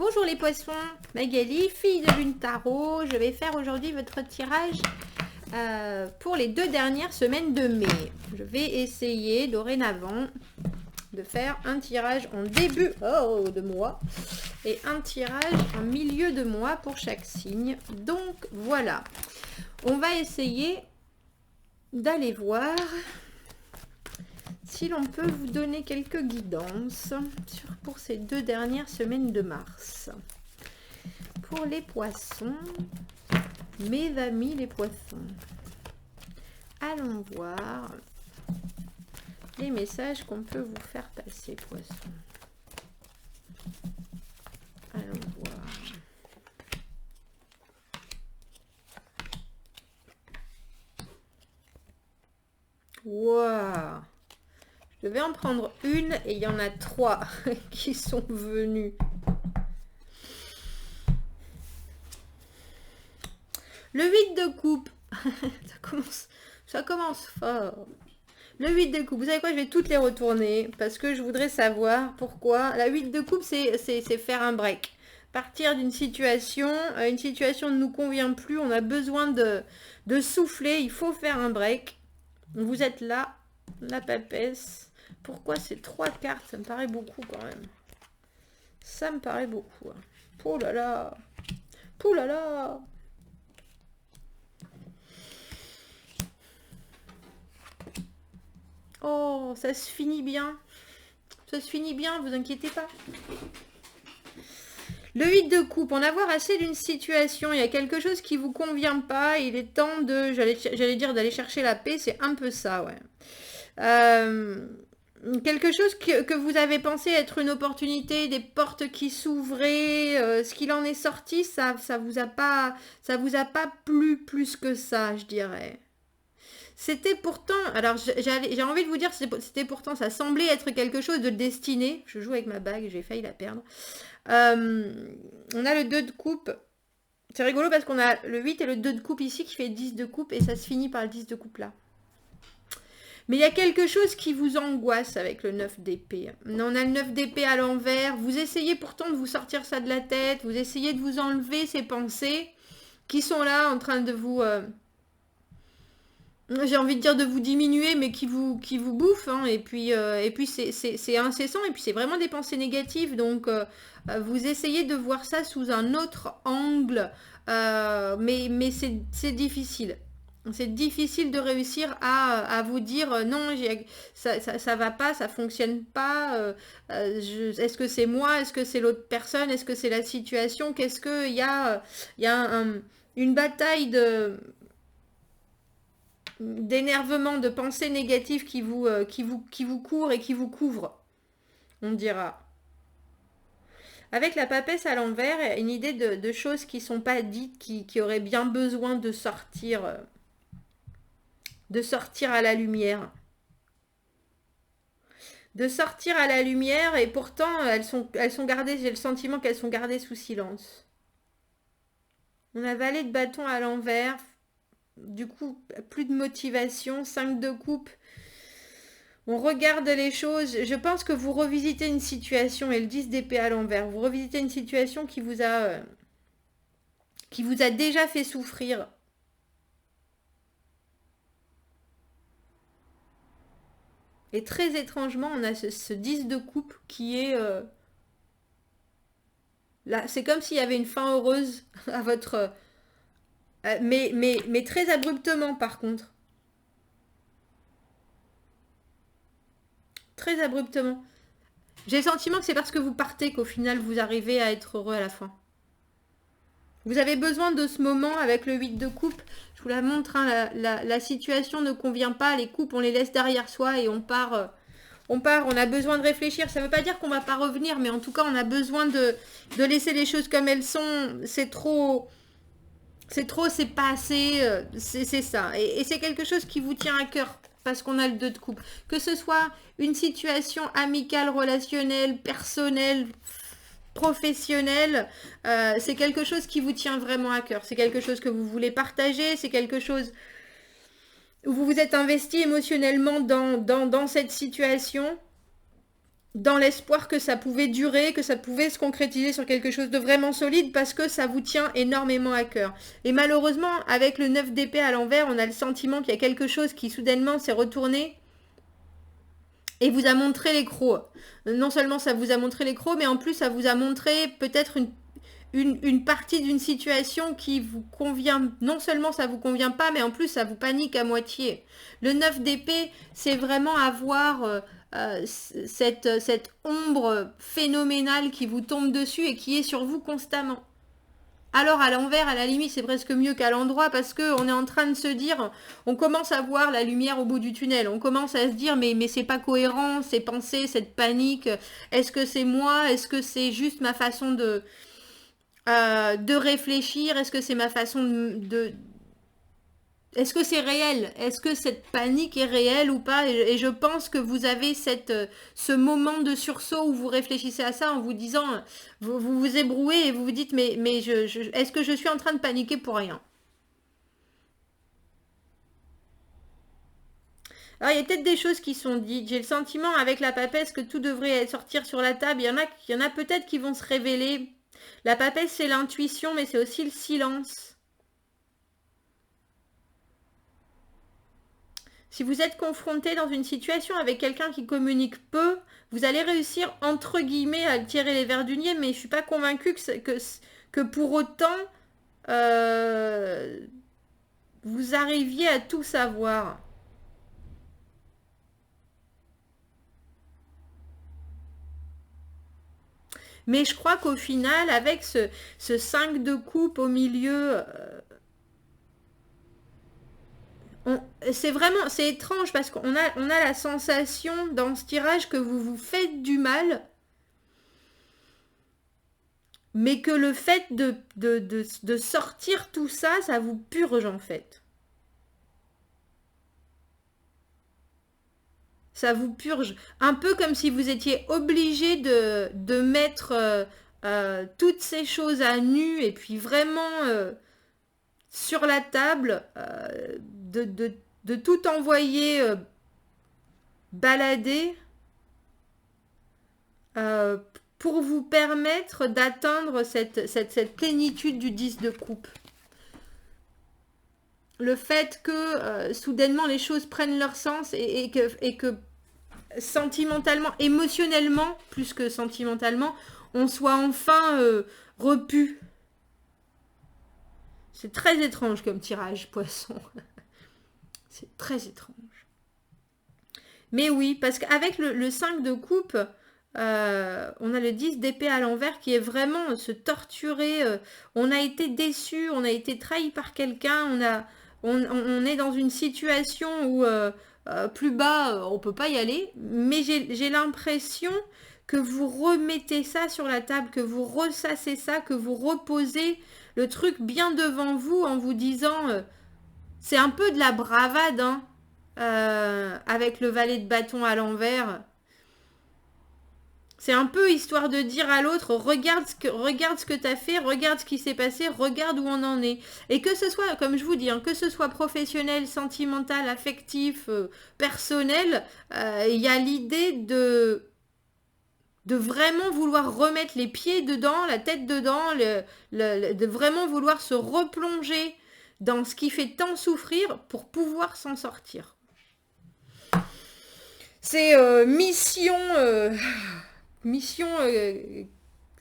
Bonjour les poissons, Magali, fille de Lune Tarot. Je vais faire aujourd'hui votre tirage pour les 2 dernières semaines de mai. Je vais essayer dorénavant de faire un tirage en début de mois et un tirage en milieu de mois pour chaque signe. Donc voilà, on va essayer d'aller voir si l'on peut vous donner quelques guidances pour ces 2 dernières semaines de mars. Pour les poissons, mes amis les poissons, allons voir les messages qu'on peut vous faire passer, poissons. Allons voir. Waouh! Je vais en prendre une et il y en a 3 qui sont venus. Le 8 de coupe. ça commence fort. Le 8 de coupe. Vous savez quoi? Je vais toutes les retourner parce que je voudrais savoir pourquoi. La 8 de coupe, c'est faire un break. Partir d'une situation. Une situation ne nous convient plus. On a besoin de souffler. Il faut faire un break. Vous êtes là. La papesse. Pourquoi ces 3 cartes? Ça me paraît beaucoup quand même. Ça me paraît beaucoup. Oh là là. Oh là là. Oh, ça se finit bien. Ça se finit bien, vous inquiétez pas. Le 8 de coupe, on a voir assez d'une situation. Il y a quelque chose qui vous convient pas. Il est temps de, j'allais dire d'aller chercher la paix. C'est un peu ça, ouais. Quelque chose que vous avez pensé être une opportunité, des portes qui s'ouvraient, ce qu'il en est sorti, ça vous a pas plu plus que ça, je dirais. C'était pourtant, alors j'ai envie de vous dire, c'était pourtant, ça semblait être quelque chose de destiné. Je joue avec ma bague, j'ai failli la perdre. On a le 2 de coupe. C'est rigolo parce qu'on a le 8 et le 2 de coupe ici qui fait 10 de coupe et ça se finit par le 10 de coupe là. Mais il y a quelque chose qui vous angoisse avec le 9 d'épée. On a le 9 d'épée à l'envers. Vous essayez pourtant de vous sortir ça de la tête. Vous essayez de vous enlever ces pensées qui sont là en train de vous... j'ai envie de dire de vous diminuer, mais qui vous bouffent. Hein. Et puis c'est incessant. Et puis c'est vraiment des pensées négatives. Donc vous essayez de voir ça sous un autre angle. Mais c'est difficile. C'est difficile de réussir à vous dire non, ça va pas, ça fonctionne pas. Est-ce que c'est moi? Est-ce que c'est l'autre personne? Est-ce que c'est la situation? Qu'est-ce que il y a une bataille d'énervement, de pensées négatives qui vous courent et qui vous couvrent, on dira. Avec la papesse à l'envers, une idée de choses qui sont pas dites, qui auraient bien besoin de sortir à la lumière. De sortir à la lumière et pourtant elles sont gardées, j'ai le sentiment qu'elles sont gardées sous silence. On a valet de bâton à l'envers, du coup plus de motivation, 5 de coupe. On regarde les choses, je pense que vous revisitez une situation et le 10 d'épée à l'envers, vous revisitez une situation qui vous a déjà fait souffrir. Et très étrangement, on a ce 10 de coupe qui est... là, c'est comme s'il y avait une fin heureuse à votre... mais très abruptement, par contre. Très abruptement. J'ai le sentiment que c'est parce que vous partez qu'au final, vous arrivez à être heureux à la fin. Vous avez besoin de ce moment avec le 8 de coupe. Je vous la montre, hein, la situation ne convient pas. Les coupes, on les laisse derrière soi et on part, on a besoin de réfléchir. Ça ne veut pas dire qu'on ne va pas revenir, mais en tout cas, on a besoin de laisser les choses comme elles sont. C'est trop, c'est pas assez. C'est ça. Et c'est quelque chose qui vous tient à cœur parce qu'on a le 2 de coupe. Que ce soit une situation amicale, relationnelle, personnelle, professionnel, c'est quelque chose qui vous tient vraiment à cœur. C'est quelque chose que vous voulez partager, c'est quelque chose où vous vous êtes investi émotionnellement dans cette situation. dans l'espoir que ça pouvait durer, que ça pouvait se concrétiser sur quelque chose de vraiment solide parce que ça vous tient énormément à cœur. Et malheureusement, avec le 9 d'épée à l'envers, on a le sentiment qu'il y a quelque chose qui soudainement s'est retourné et vous a montré les crocs. Non seulement ça vous a montré les crocs, mais en plus ça vous a montré peut-être une partie d'une situation qui vous convient. Non seulement ça vous convient pas, mais en plus ça vous panique à moitié. Le 9 d'épée, c'est vraiment avoir cette ombre phénoménale qui vous tombe dessus et qui est sur vous constamment. Alors à l'envers, à la limite, c'est presque mieux qu'à l'endroit parce qu'on est en train de se dire, on commence à voir la lumière au bout du tunnel. On commence à se dire, mais c'est pas cohérent, ces pensées, cette panique. Est-ce que c'est moi? Est-ce que c'est juste ma façon de réfléchir? Est-ce que c'est ma façon est-ce que c'est réel? Est-ce que cette panique est réelle ou pas? Et je pense que vous avez ce moment de sursaut où vous réfléchissez à ça en vous disant, vous vous ébrouez et vous vous dites, mais est-ce que je suis en train de paniquer pour rien? Alors, il y a peut-être des choses qui sont dites. J'ai le sentiment avec la papesse que tout devrait sortir sur la table. Il y en a peut-être qui vont se révéler. La papesse, c'est l'intuition, mais c'est aussi le silence. Si vous êtes confronté dans une situation avec quelqu'un qui communique peu, vous allez réussir, entre guillemets, à tirer les verres du nez, mais je ne suis pas convaincue que pour autant, vous arriviez à tout savoir. Mais je crois qu'au final, avec ce 5 de coupe au milieu, c'est étrange parce qu'on a la sensation dans ce tirage que vous vous faites du mal, mais que le fait de sortir tout ça, ça vous purge en fait. Ça vous purge. Un peu comme si vous étiez obligé de mettre toutes ces choses à nu et puis vraiment sur la table, de tout envoyer balader euh, pour vous permettre d'atteindre cette plénitude du 10 de coupe. Le fait que soudainement les choses prennent leur sens et que sentimentalement, émotionnellement, plus que sentimentalement, on soit enfin repu. C'est très étrange comme tirage, poisson. C'est très étrange. Mais oui, parce qu'avec le 5 de coupe, on a le 10 d'épée à l'envers qui est vraiment se torturer. On a été déçu, on a été trahi par quelqu'un, on est dans une situation où plus bas, on peut pas y aller. Mais j'ai l'impression que vous remettez ça sur la table, que vous ressassez ça, que vous reposez le truc bien devant vous en vous disant c'est un peu de la bravade, hein, avec le valet de bâton à l'envers. C'est un peu histoire de dire à l'autre, regarde ce que t'as fait, regarde ce qui s'est passé, regarde où on en est. Et que ce soit, comme je vous dis, hein, que ce soit professionnel, sentimental, affectif, personnel, il y a l'idée de vraiment vouloir remettre les pieds dedans, la tête dedans, de vraiment vouloir se replonger dans ce qui fait tant souffrir pour pouvoir s'en sortir. C'est mission,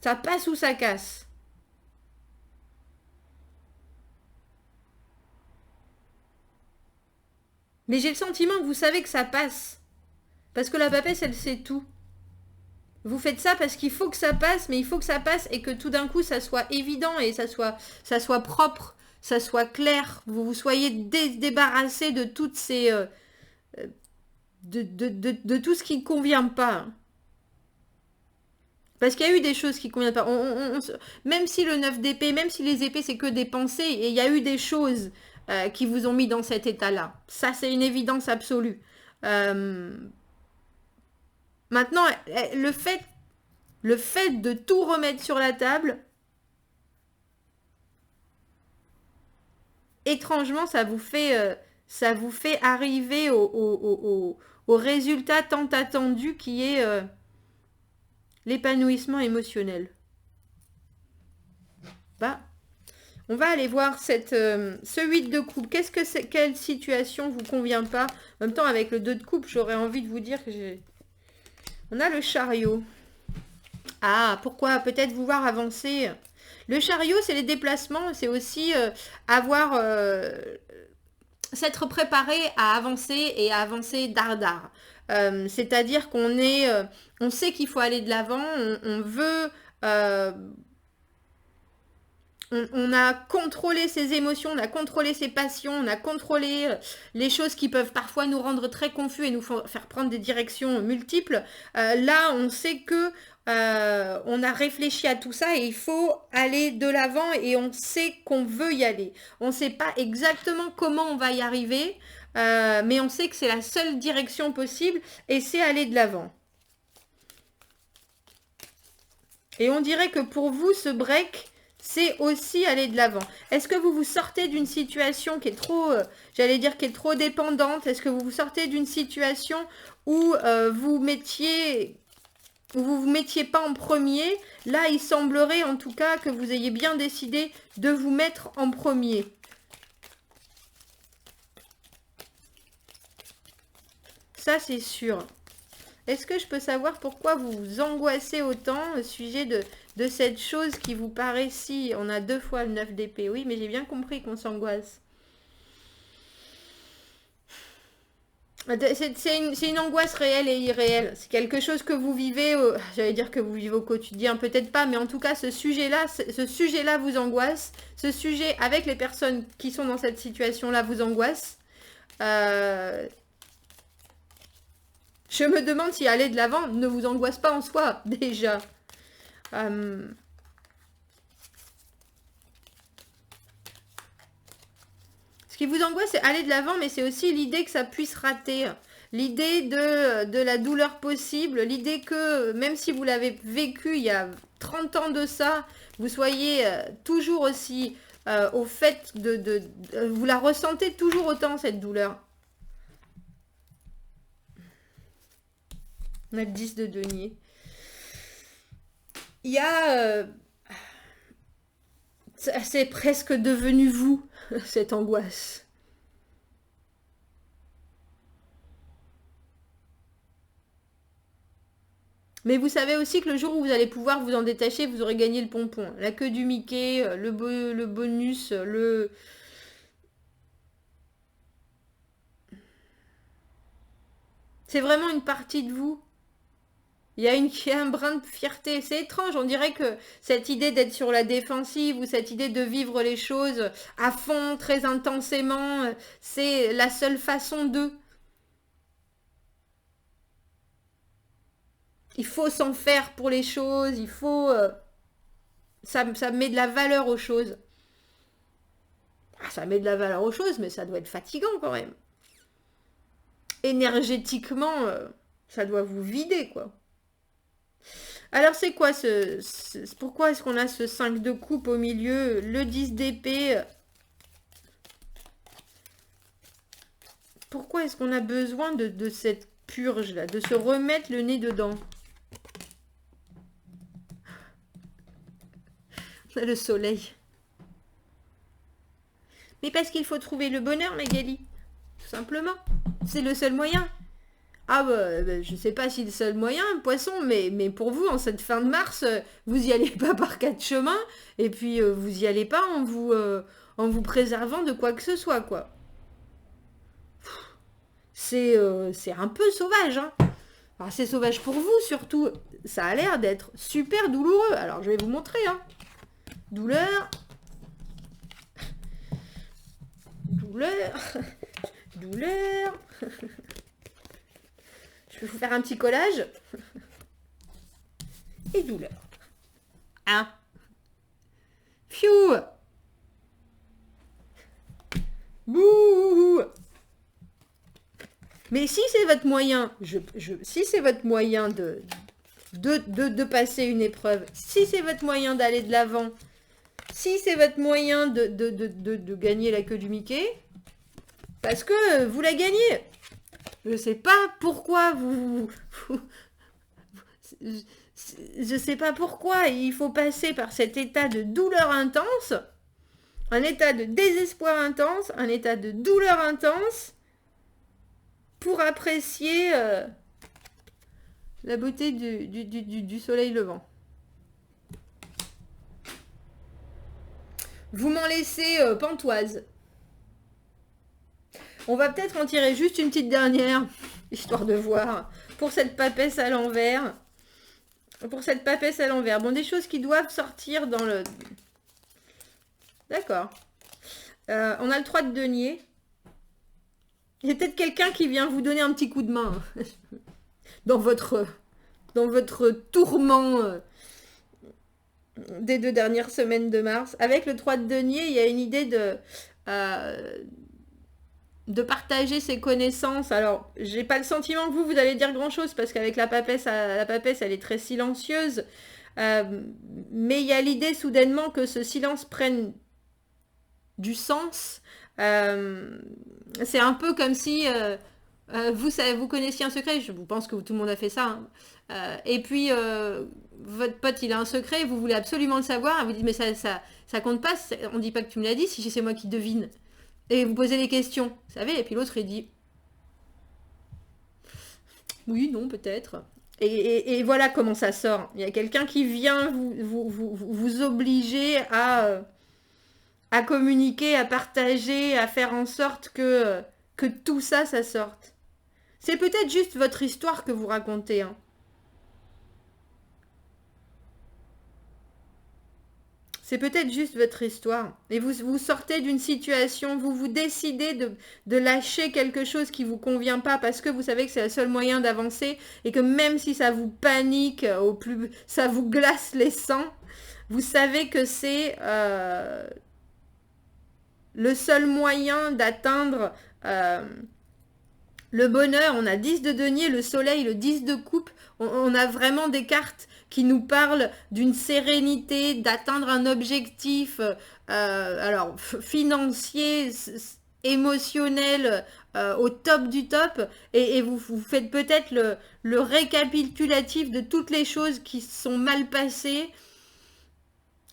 ça passe ou ça casse. Mais j'ai le sentiment que vous savez que ça passe. Parce que la papesse, elle sait tout. Vous faites ça parce qu'il faut que ça passe, mais il faut que ça passe et que tout d'un coup, ça soit évident et ça soit propre, ça soit clair. Vous vous soyez débarrassé de toutes ces... de tout ce qui ne convient pas. Parce qu'il y a eu des choses qui ne conviennent pas. Même si le 9 d'épée, même si les épées, c'est que des pensées, et il y a eu des choses qui vous ont mis dans cet état-là. Ça, c'est une évidence absolue. Maintenant, le fait de tout remettre sur la table, étrangement, ça vous fait arriver au résultat tant attendu qui est l'épanouissement émotionnel. Bah, on va aller voir ce 8 de coupe. Qu'est-ce que c'est? Quelle situation vous convient pas? En même temps, avec le 2 de coupe, j'aurais envie de vous dire que j'ai... On a le chariot. Ah, pourquoi peut-être vouloir avancer? Le chariot, c'est les déplacements. C'est aussi avoir... s'être préparé à avancer et à avancer dardard. C'est-à-dire qu'on est... on sait qu'il faut aller de l'avant. On veut... on a contrôlé ses émotions, on a contrôlé ses passions, on a contrôlé les choses qui peuvent parfois nous rendre très confus et nous faire prendre des directions multiples. Là, on sait que on a réfléchi à tout ça et il faut aller de l'avant et on sait qu'on veut y aller. On ne sait pas exactement comment on va y arriver, mais on sait que c'est la seule direction possible et c'est aller de l'avant. Et on dirait que pour vous, ce break... c'est aussi aller de l'avant. Est-ce que vous vous sortez d'une situation qui est trop, j'allais dire, qui est trop dépendante? Est-ce que vous vous sortez d'une situation où vous vous mettiez pas en premier? Là, il semblerait en tout cas que vous ayez bien décidé de vous mettre en premier. Ça, c'est sûr. Est-ce que je peux savoir pourquoi vous vous angoissez autant au sujet de cette chose qui vous paraît si... On a 2 fois le 9 d'épée. Oui, mais j'ai bien compris qu'on s'angoisse. C'est une angoisse réelle et irréelle. C'est quelque chose que vous vivez, j'allais dire que vous vivez au quotidien, peut-être pas, mais en tout cas, ce sujet-là vous angoisse. Ce sujet avec les personnes qui sont dans cette situation-là vous angoisse. Je me demande si aller de l'avant ne vous angoisse pas en soi, déjà. Ce qui vous angoisse, c'est aller de l'avant, mais c'est aussi l'idée que ça puisse rater. L'idée de la douleur possible, l'idée que même si vous l'avez vécu il y a 30 ans de ça, vous soyez toujours aussi au fait vous la ressentez toujours autant, cette douleur. On a le 10 de denier. Il y a... c'est presque devenu vous, cette angoisse. Mais vous savez aussi que le jour où vous allez pouvoir vous en détacher, vous aurez gagné le pompon. La queue du Mickey, le bonus, le... C'est vraiment une partie de vous. Il y a un brin de fierté. C'est étrange, on dirait que cette idée d'être sur la défensive ou cette idée de vivre les choses à fond, très intensément, c'est la seule façon de... Il faut s'en faire pour les choses, il faut... ça met de la valeur aux choses. Ah, ça met de la valeur aux choses, mais ça doit être fatigant quand même. Énergétiquement, ça doit vous vider, quoi. Alors, c'est quoi pourquoi est-ce qu'on a ce 5 de coupe au milieu, le 10 d'épée? Pourquoi est-ce qu'on a besoin de cette purge-là, de se remettre le nez dedans? Le soleil. Mais parce qu'il faut trouver le bonheur, Magali. Tout simplement. C'est le seul moyen. Ah bah, je sais pas si le seul moyen, poisson, mais pour vous, en cette fin de mars, vous y allez pas par 4 chemins, et puis vous y allez pas en vous préservant de quoi que ce soit, quoi. C'est un peu sauvage, hein. Alors c'est sauvage pour vous, surtout. Ça a l'air d'être super douloureux. Alors je vais vous montrer, hein. Douleur. Douleur. Douleur. Je vais vous faire un petit collage. Et douleur. Hein? Pfiou! Bouh! Mais si c'est votre moyen, si c'est votre moyen de passer une épreuve, si c'est votre moyen d'aller de l'avant, si c'est votre moyen de gagner la queue du Mickey, parce que vous la gagnez. Je sais pas pourquoi je sais pas pourquoi il faut passer par cet état de douleur intense, un état de désespoir intense, un état de douleur intense, pour apprécier la beauté du soleil levant. Vous m'en laissez pantoise. On va peut-être en tirer juste une petite dernière, histoire de voir, pour cette papesse à l'envers. Pour cette papesse à l'envers. Bon, des choses qui doivent sortir dans le... D'accord. On a le 3 de denier. Il y a peut-être quelqu'un qui vient vous donner un petit coup de main dans votre tourment des 2 dernières semaines de mars. Avec le 3 de denier, il y a une idée de partager ses connaissances. Alors, j'ai pas le sentiment que vous allez dire grand-chose, parce qu'avec la papesse, elle est très silencieuse. Mais il y a l'idée soudainement que ce silence prenne du sens. C'est un peu comme si vous connaissiez un secret. Je pense que tout le monde a fait ça. Hein. Et puis, votre pote, il a un secret, vous voulez absolument le savoir. Vous dites, mais ça compte pas. On dit pas que tu me l'as dit, si c'est moi qui devine. Et vous posez des questions, vous savez, et puis l'autre, il dit oui, non, peut-être. Et voilà comment ça sort. Il y a quelqu'un qui vient vous obliger à communiquer, à partager, à faire en sorte que tout ça sorte. C'est peut-être juste votre histoire que vous racontez. Hein. C'est peut-être juste votre histoire. Et vous sortez d'une situation, vous décidez de lâcher quelque chose qui ne vous convient pas parce que vous savez que c'est le seul moyen d'avancer et que même si ça vous panique, ça vous glace les sangs, vous savez que c'est le seul moyen d'atteindre le bonheur. On a 10 de denier, le soleil, le 10 de coupe. On a vraiment des cartes qui nous parlent d'une sérénité, d'atteindre un objectif alors financier, émotionnel, au top du top. Et vous faites peut-être le récapitulatif de toutes les choses qui sont mal passées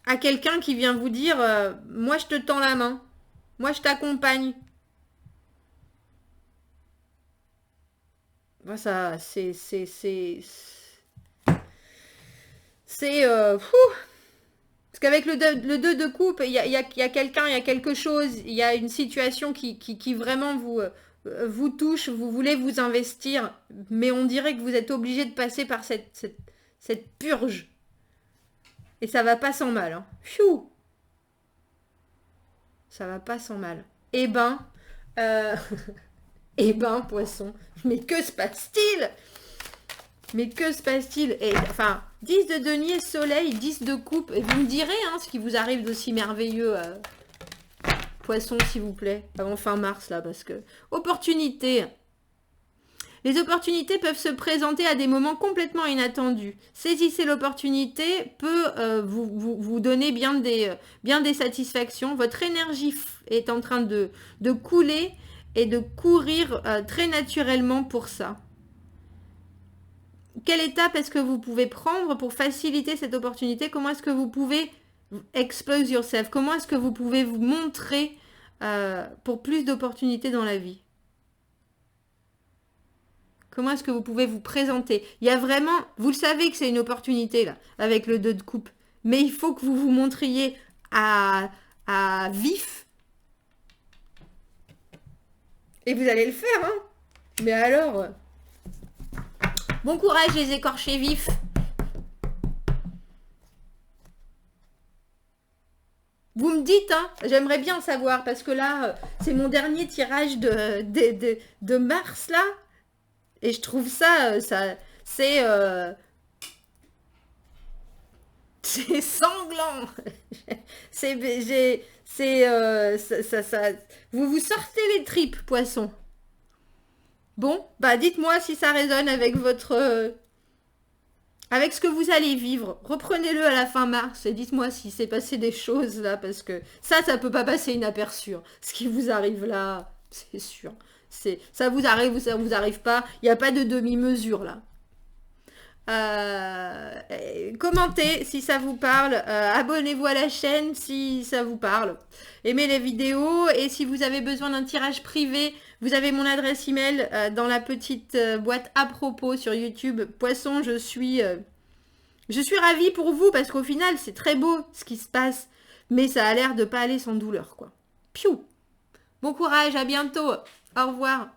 à quelqu'un qui vient vous dire moi je te tends la main, moi je t'accompagne. Ça, c'est parce qu'avec le 2 de coupe, il y a quelqu'un, il y a quelque chose, il y a une situation qui vraiment vous touche, vous voulez vous investir, mais on dirait que vous êtes obligé de passer par cette purge. Et ça va pas sans mal. Hein. Pfiou, ça va pas sans mal. Eh ben, poisson, mais que se passe-t-il? Mais que se passe-t-il? Et enfin, 10 de denier, soleil, 10 de coupe. Et vous me direz hein, ce qui vous arrive d'aussi merveilleux, poisson, s'il vous plaît, avant fin mars, là, parce que... Opportunité. Les opportunités peuvent se présenter à des moments complètement inattendus. Saisissez l'opportunité, peut vous donner bien des satisfactions. Votre énergie est en train de couler et de courir très naturellement pour ça. Quelle étape est-ce que vous pouvez prendre pour faciliter cette opportunité? Comment est-ce que vous pouvez expose yourself? Comment est-ce que vous pouvez vous montrer pour plus d'opportunités dans la vie? Comment est-ce que vous pouvez vous présenter? Il y a vraiment... Vous le savez que c'est une opportunité, là, avec le 2 de coupe. Mais il faut que vous vous montriez à vif. Et vous allez le faire, hein? Mais alors... Bon courage les écorchés vifs. Vous me dites, hein, j'aimerais bien savoir, parce que là, c'est mon dernier tirage de mars, là. Et je trouve c'est sanglant. Vous vous sortez les tripes, poisson. Bon, bah dites-moi si ça résonne avec avec ce que vous allez vivre. Reprenez-le à la fin mars et dites-moi si c'est passé des choses là, parce que ça peut pas passer inaperçu. Hein. Ce qui vous arrive là, c'est sûr. Ça vous arrive ou ça vous arrive pas. Il n'y a pas de demi-mesure là. Commentez si ça vous parle. Abonnez-vous à la chaîne si ça vous parle. Aimez les vidéos. Et si vous avez besoin d'un tirage privé, vous avez mon adresse email dans la petite boîte à propos sur YouTube. Poisson, je suis ravie pour vous parce qu'au final, c'est très beau ce qui se passe. Mais ça a l'air de pas aller sans douleur, quoi. Piou! Bon courage, à bientôt. Au revoir.